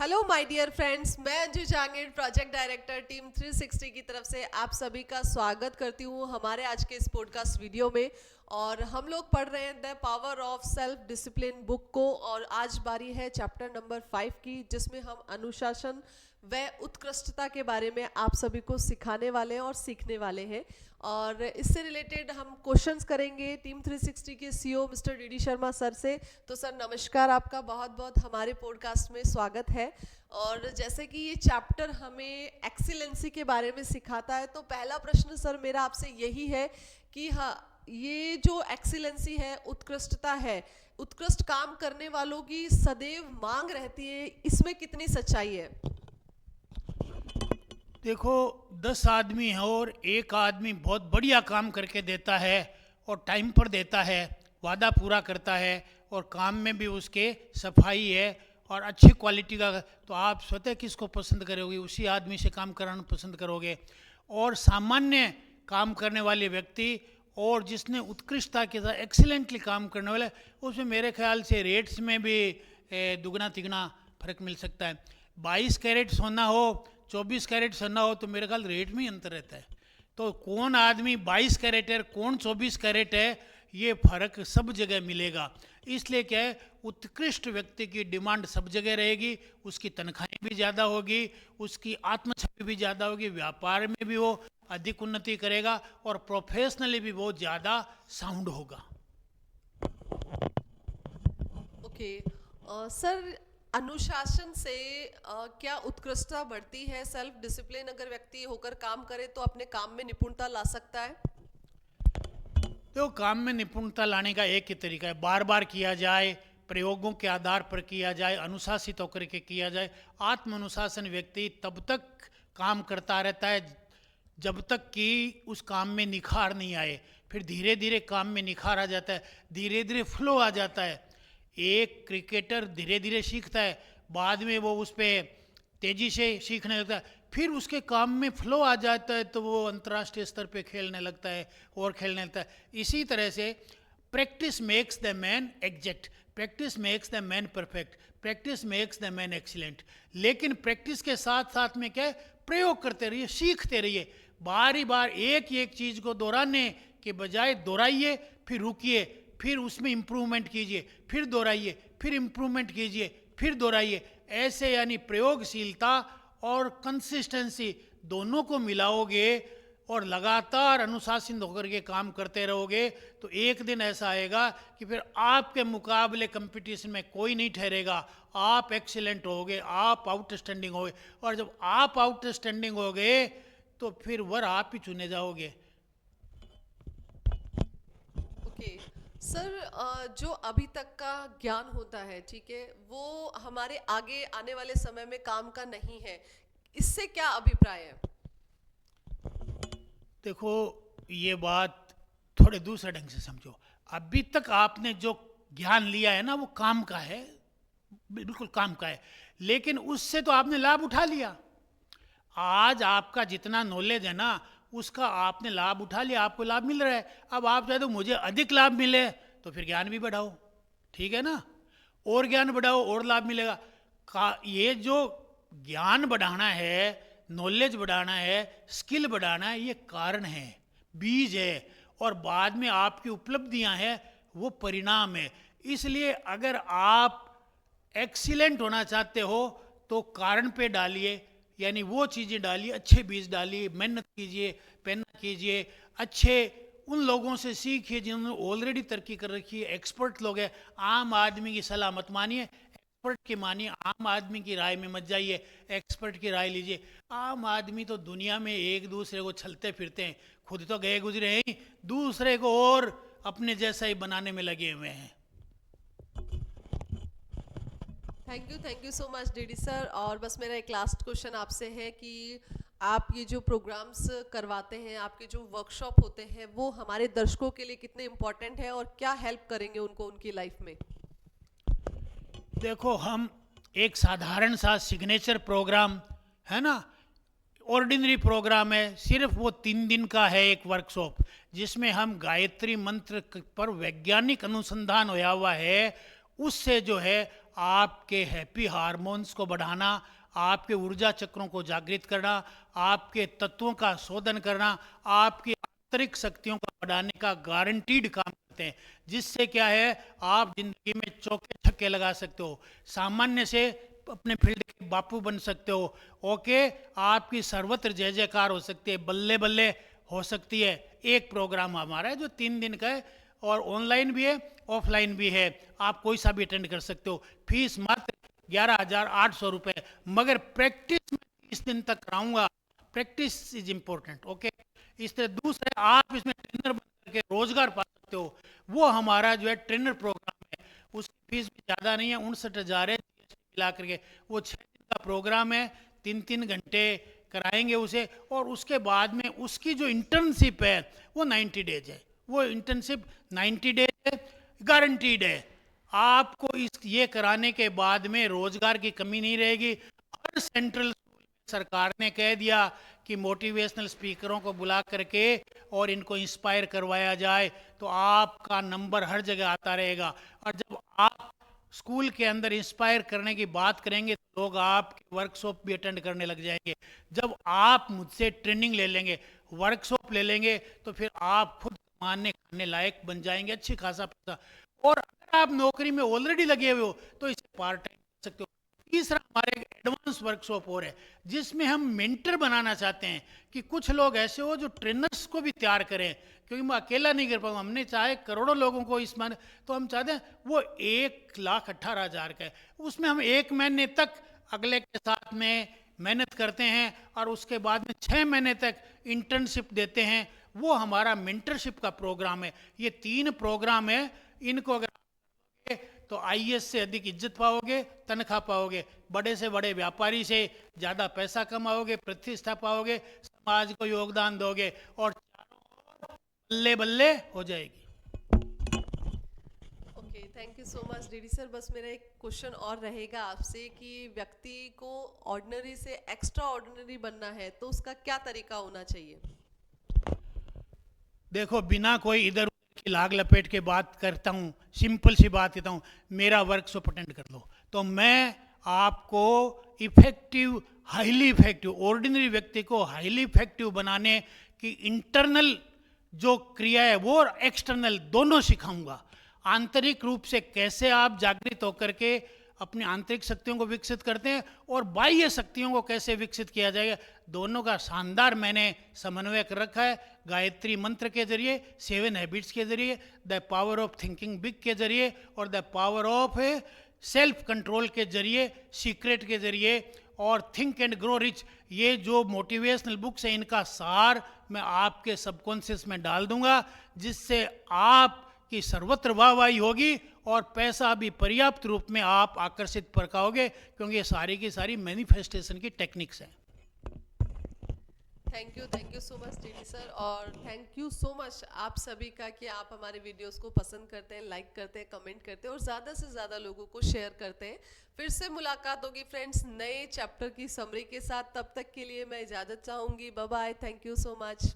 Hello my dear friends, मैं Anju Jangir, project director team 360 की तरफ से आप सभी का स्वागत करती हूँ हमारे आज के इस पॉडकास्ट वीडियो में। और हम लोग पढ़ रहे हैं the power of self discipline book को, और आज बारी है चैप्टर नंबर 5 की, जिसमें हम अनुशासन व उत्कृष्टता के बारे में आप सभी को सिखाने वाले हैं और सीखने वाले हैं। और इससे रिलेटेड हम क्वेश्चंस करेंगे टीम 360 के CEO mister D Sharma sir से। तो सर नमस्कार, आपका बहुत बहुत हमारे पॉडकास्ट में स्वागत है। और जैसे कि ये चैप्टर हमें एक्सीलेंसी के बारे में सिखाता है, तो पहला प्रश्न सर मेरा आपसे यही है कि हाँ, ये जो एक्सीलेंसी है, उत्कृष्टता है, उत्कृष्ट काम करने वालों की सदैव मांग रहती है, इसमें कितनी सच्चाई है? देखो, 10 आदमी है और एक आदमी बहुत बढ़िया काम करके देता है और टाइम पर देता है, वादा पूरा करता है और काम में भी उसके सफाई है और अच्छी क्वालिटी का, तो आप स्वतः किसको पसंद करोगे? उसी आदमी से काम कराना पसंद करोगे। और सामान्य काम करने वाले व्यक्ति और जिसने उत्कृष्टता के साथ एक्सीलेंटली काम करने वाले, उसमें मेरे ख्याल से रेट्स में भी दुगना तिगना फर्क मिल सकता है। 22 कैरेट सोना हो, 24 कैरेट सोना हो, तो मेरे ख्याल रेट में ही अंतर रहता है। तो कौन आदमी 22 कैरेट है, कौन 24 कैरेट है, ये फर्क सब जगह मिलेगा। इसलिए क्या है, उत्कृष्ट व्यक्ति की डिमांड सब जगह रहेगी, उसकी तनख्वाहें भी ज़्यादा होगी, उसकी आत्मछवि भी ज़्यादा होगी, व्यापार में भी वो अधिक उन्नति करेगा और प्रोफेशनली भी बहुत ज़्यादा साउंड होगा। ओके सर, अनुशासन से क्या उत्कृष्टता बढ़ती है? सेल्फ डिसिप्लिन अगर व्यक्ति होकर काम करे तो अपने काम में निपुणता ला सकता है? तो काम में निपुणता लाने का एक ही तरीका है, बार बार किया जाए, प्रयोगों के आधार पर किया जाए, अनुशासित होकर के किया जाए। आत्म अनुशासन व्यक्ति तब तक काम करता रहता है जब तक कि उस काम में निखार नहीं आए। फिर धीरे धीरे काम में निखार आ जाता है, धीरे धीरे फ्लो आ जाता है। एक क्रिकेटर धीरे धीरे सीखता है, बाद में वो उस पर तेज़ी से सीखने लगता है, फिर उसके काम में फ्लो आ जाता है, तो वो अंतर्राष्ट्रीय स्तर पे खेलने लगता है और खेलने लगता है। इसी तरह से practice makes the man exact, practice makes the man perfect, practice makes the man excellent. लेकिन प्रैक्टिस के साथ साथ में क्या है, प्रयोग करते रहिए, सीखते रहिए, बारी बार एक एक चीज़ को दोहराने के बजाय दोहराइए, फिर रुकिए, फिर उसमें इम्प्रूवमेंट कीजिए, फिर दोहराइए, फिर इम्प्रूवमेंट कीजिए, फिर दोहराइए। ऐसे यानी प्रयोगशीलता और कंसिस्टेंसी दोनों को मिलाओगे और लगातार अनुशासित होकर के काम करते रहोगे, तो एक दिन ऐसा आएगा कि फिर आपके मुकाबले कंपटीशन में कोई नहीं ठहरेगा। आप एक्सीलेंट होगे, आप आउटस्टैंडिंग होगे, और जब आप आउटस्टैंडिंग होगे तो फिर वर आप ही चुने जाओगे। ओके सर, जो अभी तक का ज्ञान होता है, ठीक है, वो हमारे आगे आने वाले समय में काम का नहीं है, इससे क्या अभिप्राय है? देखो, ये बात थोड़े दूसरे ढंग से समझो। अभी तक आपने जो ज्ञान लिया है ना, वो काम का है, बिल्कुल काम का है, लेकिन उससे तो आपने लाभ उठा लिया। आज आपका जितना नॉलेज है ना, उसका आपने लाभ उठा लिया, आपको लाभ मिल रहा है। अब आप चाहे तो मुझे अधिक लाभ मिले, तो फिर ज्ञान भी बढ़ाओ, ठीक है ना, और ज्ञान बढ़ाओ और लाभ मिलेगा। ये जो ज्ञान बढ़ाना है, नॉलेज बढ़ाना है, स्किल बढ़ाना है, ये कारण है, बीज है, और बाद में आपकी उपलब्धियां हैं, वो परिणाम है। इसलिए अगर आप एक्सीलेंट होना चाहते हो तो कारण पे डालिए, यानी वो चीज़ें डालिए, अच्छे बीज डालिए, मेहनत कीजिए, मेहनत कीजिए, अच्छे उन लोगों से सीखिए जिन्होंने ऑलरेडी तरक्की कर रखी है, एक्सपर्ट लोग हैं। आम आदमी की सलाह मत मानिए, एक्सपर्ट की मानिए। आम आदमी की राय में मत जाइए, एक्सपर्ट की राय लीजिए। आम आदमी तो दुनिया में एक दूसरे को छलते फिरते हैं, खुद तो गए गुजरे हैं, दूसरे को और अपने जैसा ही बनाने में लगे हुए हैं। Thank you so much DD sir. और बस मेरा एक लास्ट क्वेश्चन आपसे है कि आप ये जो प्रोग्राम्स करवाते हैं, आपके जो वर्कशॉप होते हैं, वो हमारे दर्शकों के लिए कितने इम्पोर्टेंट है और क्या हेल्प करेंगे उनको उनकी लाइफ में? देखो, हम एक साधारण सा सिग्नेचर प्रोग्राम है ना, ऑर्डिनरी प्रोग्राम है, सिर्फ वो 3 दिन का है एक वर्कशॉप, जिसमें हम गायत्री मंत्र पर वैज्ञानिक अनुसंधान होया हुआ है, उससे जो है आपके हैप्पी हार्मोन्स को बढ़ाना, आपके ऊर्जा चक्रों को जागृत करना, आपके तत्वों का शोधन करना, आपकी आंतरिक शक्तियों को बढ़ाने का गारंटीड काम करते हैं, जिससे क्या है आप जिंदगी में चौके छक्के लगा सकते हो, सामान्य से अपने फील्ड के बापू बन सकते हो। ओके, आपकी सर्वत्र जय जयकार हो सकती है, बल्ले बल्ले हो सकती है। एक प्रोग्राम हमारा है जो 3 दिन का है और ऑनलाइन भी है ऑफलाइन भी है, आप कोई सा भी अटेंड कर सकते हो। फीस मात्र 11,800 रुपये, मगर प्रैक्टिस में 30 दिन तक कराऊंगा। Practice is important. ओके, इस तरह दूसरे आप इसमें ट्रेनर बन करके रोजगार पा सकते हो, वो हमारा जो है ट्रेनर प्रोग्राम है। उसकी फीस भी ज़्यादा नहीं है, 59,000 है मिला करके। वो 6 दिन का प्रोग्राम है, 3-3 घंटे कराएंगे उसे, और उसके बाद में उसकी जो इंटर्नशिप है वो 90 डेज है। वो इंटर्नशिप 90 डेज है, गारंटीड है। आपको इस ये कराने के बाद में रोजगार की कमी नहीं रहेगी। हर सेंट्रल स्कूल में सरकार ने कह दिया कि मोटिवेशनल स्पीकरों को बुला करके और इनको इंस्पायर करवाया जाए, तो आपका नंबर हर जगह आता रहेगा। और जब आप स्कूल के अंदर इंस्पायर करने की बात करेंगे तो लोग आपके वर्कशॉप भी अटेंड करने लग जाएंगे। जब आप मुझसे ट्रेनिंग ले लेंगे, वर्कशॉप ले लेंगे, तो फिर आप खुद कमाने खाने लायक बन जाएंगे, अच्छी खासा पैसा। और अगर आप नौकरी में ऑलरेडी लगे हुए हो तो इसे पार्ट टाइम कर सकते हो। तीसरा हमारे एडवांस वर्कशॉप और है, जिसमें हम मेंटर बनाना चाहते हैं कि कुछ लोग ऐसे हो जो ट्रेनर्स को भी तैयार करें, क्योंकि मैं अकेला नहीं कर पाऊंगा। हमने चाहे करोड़ों लोगों को इस मन, तो हम चाहते हैं वो 1,18,000 का है, उसमें हम 1 महीने तक अगले के साथ में मेहनत करते हैं और उसके बाद में 6 महीने तक इंटर्नशिप देते हैं। वो हमारा मेंटरशिप का प्रोग्राम है। ये 3 प्रोग्राम है, इनको अगर तो आईएएस से अधिक इज्जत पाओगे, तनख्वाह पाओगे, बड़े से बड़े व्यापारी से ज़्यादा पैसा कमाओगे, प्रतिष्ठा पाओगे, समाज को योगदान दोगे और बल्ले बल्ले हो जाएगी। Okay, thank you so much DD sir. बस मेरा एक क्वेश्चन और रहेगा आपसे कि व्यक्ति को ऑर्डिनरी से एक्स्ट्रा ऑर्डिनरी बनना है तो उसका क्या तरीका होना चाहिए? देखो, बिना कोई इधर उधर की लाग लपेट के बात करता हूँ, सिंपल सी बात कहता हूँ, मेरा वर्कशॉप अटेंड कर लो, तो मैं आपको इफेक्टिव, हाईली इफेक्टिव, ऑर्डिनरी व्यक्ति को हाईली इफेक्टिव बनाने की इंटरनल जो क्रिया है वो और एक्सटर्नल दोनों सिखाऊंगा। आंतरिक रूप से कैसे आप जागृत होकर के अपनी आंतरिक शक्तियों को विकसित करते हैं और बाह्य शक्तियों को कैसे विकसित किया जाएगा, दोनों का शानदार मैंने समन्वय कर रखा है। गायत्री मंत्र के जरिए, 7 हैबिट्स के जरिए, the power of thinking big के जरिए और the power of self control के जरिए, सीक्रेट के जरिए और थिंक एंड ग्रो रिच, ये जो मोटिवेशनल बुक्स हैं इनका सार मैं आपके सबकॉन्शियस में डाल दूंगा, जिससे आपकी सर्वत्र वाहवाही होगी और पैसा भी पर्याप्त रूप में आप आकर्षित पाओगे, क्योंकि ये सारी की सारी मैनिफेस्टेशन की टेक्निक्स हैं। Thank you so much DD sir, और थैंक यू सो मच आप सभी का कि आप हमारे वीडियोस को पसंद करते हैं, लाइक करते हैं, कमेंट करते हैं और ज़्यादा से ज़्यादा लोगों को शेयर करते हैं। फिर से मुलाकात होगी फ्रेंड्स नए चैप्टर की समरी के साथ। तब तक के लिए मैं इजाज़त चाहूँगी। Bye bye, thank you so much.